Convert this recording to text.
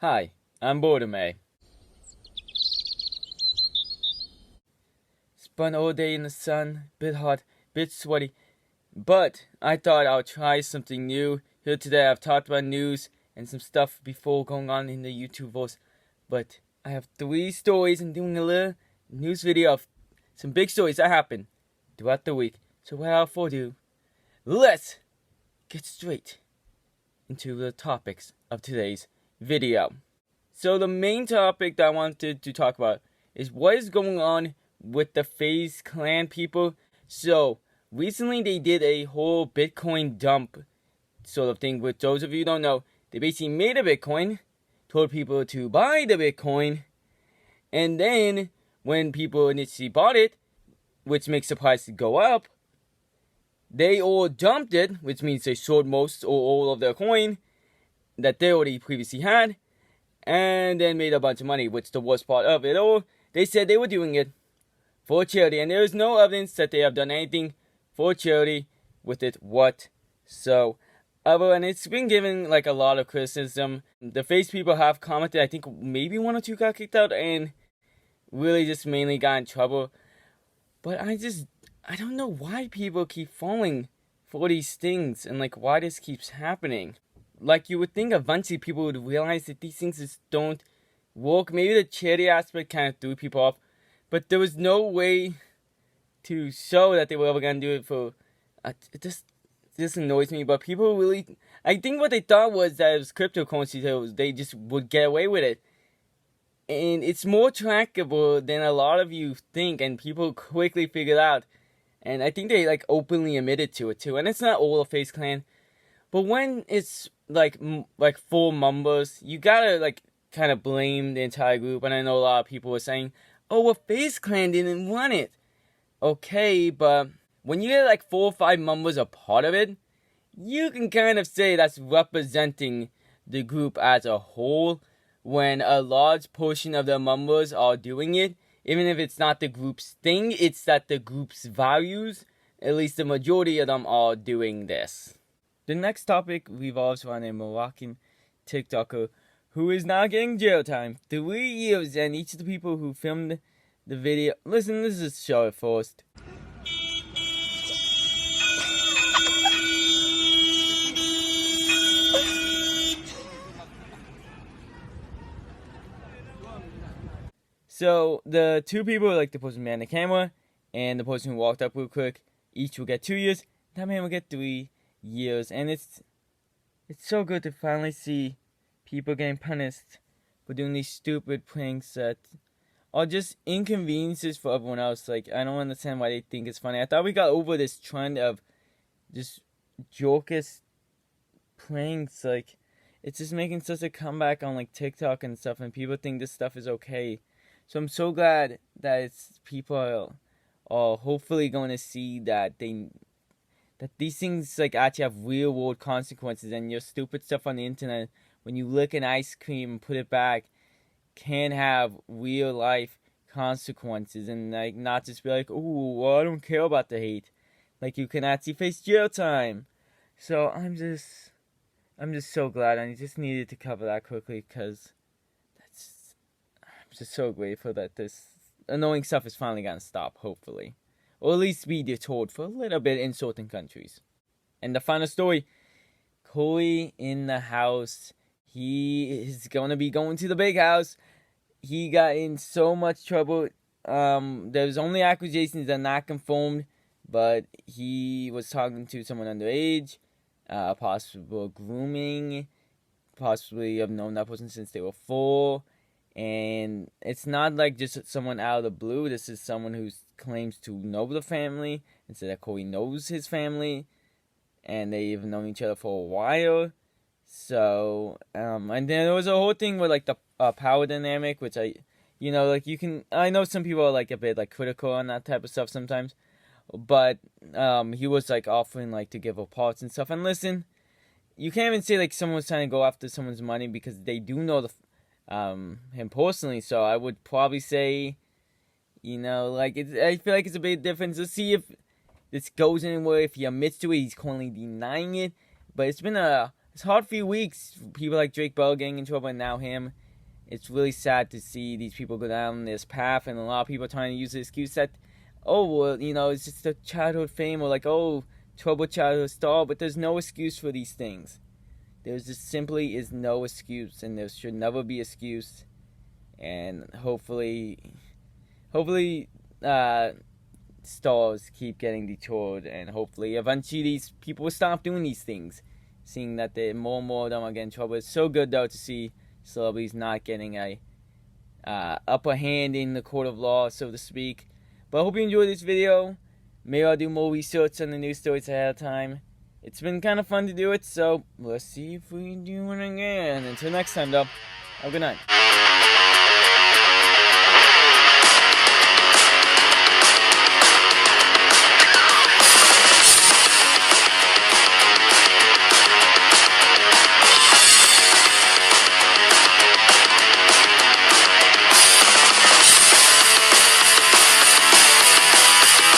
Hi, I'm Boredome. Spent all day in the sun, bit hot, bit sweaty, but I thought I'll try something new. Here today I've talked about news and some stuff before going on in the YouTube voice, but I have 3 stories and doing a little news video of some big stories that happened throughout the week. So without further ado, let's get straight into the topics of today's video. So the main topic that I wanted to talk about is what is going on with the FaZe clan people. So recently they did a whole Bitcoin dump sort of thing. With those of you who don't know, they basically made a Bitcoin, told people to buy the Bitcoin, and then when people initially bought it, which makes the price go up, they all dumped it, which means they sold most or all of their coin that they already previously had, and then made a bunch of money. Which the worst part of it all, they said they were doing it for charity, and there is no evidence that they have done anything for charity with it whatsoever. And it's been given like a lot of criticism. The FaZe people have commented. I think maybe 1 or 2 got kicked out and really just mainly got in trouble. But I don't know why people keep falling for these things and like why this keeps happening. Like you would think eventually people would realize that these things just don't work. Maybe the charity aspect kind of threw people off, but there was no way to show that they were ever going to do it for. It just annoys me. But people really, I think what they thought was that it was cryptocurrency, so they just would get away with it. And it's more trackable than a lot of you think, and people quickly figured out. And I think they like openly admitted to it too. And it's not all of FaZe Clan, but when it's like full members, you gotta like kind of blame the entire group. And I know a lot of people were saying, "Oh, well, FaZe Clan didn't run it." Okay, but when you get like 4 or 5 members a part of it, you can kind of say that's representing the group as a whole. When a large portion of the members are doing it, even if it's not the group's thing, it's that the group's values, at least the majority of them, are doing this. The next topic revolves around a Moroccan TikToker who is now getting jail time. 3 years, and each of the people who filmed the video... Listen, let's just show it first. So, the 2 people, like the person behind the camera and the person who walked up real quick, each will get 2 years. That man will get 3 years. And it's so good to finally see people getting punished for doing these stupid pranks that are just inconveniences for everyone else. Like, I don't understand why they think it's funny. I thought we got over this trend of just jokus pranks. Like, it's just making such a comeback on like TikTok and stuff, and people think this stuff is okay. So I'm so glad that people are hopefully going to see that these things like actually have real world consequences, and your stupid stuff on the internet, when you lick an ice cream and put it back, can have real life consequences, and like not just be like, oh, well, I don't care about the hate. Like, you can actually face jail time. So I'm just so glad, and I just needed to cover that quickly because I'm just so grateful that this annoying stuff is finally gonna stop, hopefully. Or at least be deterred for a little bit in certain countries. And the final story, Cory in the house. He is gonna be going to the big house. He got in so much trouble. There's only accusations that are not confirmed, but he was talking to someone underage, possible grooming, possibly have known that person since they were 4. And it's not like just someone out of the blue. This is someone who claims to know the family, and said that Cory knows his family, and they've known each other for a while. So, and then there was a whole thing with like the power dynamic, which I know some people are like a bit like critical on that type of stuff sometimes, but he was like offering like to give up parts and stuff. And listen, you can't even say like someone was trying to go after someone's money because they do know him personally. So I would probably say, I feel like it's a big difference. Let's see if this goes anywhere. If he admits to it, he's currently denying it. But it's been a it's hard few weeks. People like Drake Bell getting in trouble, and now him. It's really sad to see these people go down this path, and a lot of people trying to use the excuse that, oh, well, you know, it's just a childhood fame, or like, oh, troubled childhood star. But there's no excuse for these things. There just simply is no excuse, and there should never be excuse. And hopefully, stars keep getting detoured, and hopefully, eventually, these people will stop doing these things. Seeing that more and more of them are getting in trouble. It's so good though to see celebrities not getting a upper hand in the court of law, so to speak. But I hope you enjoyed this video. Maybe I'll do more research on the news stories ahead of time. It's been kind of fun to do it, so let's see if we do it again. Until next time, though, have a good night.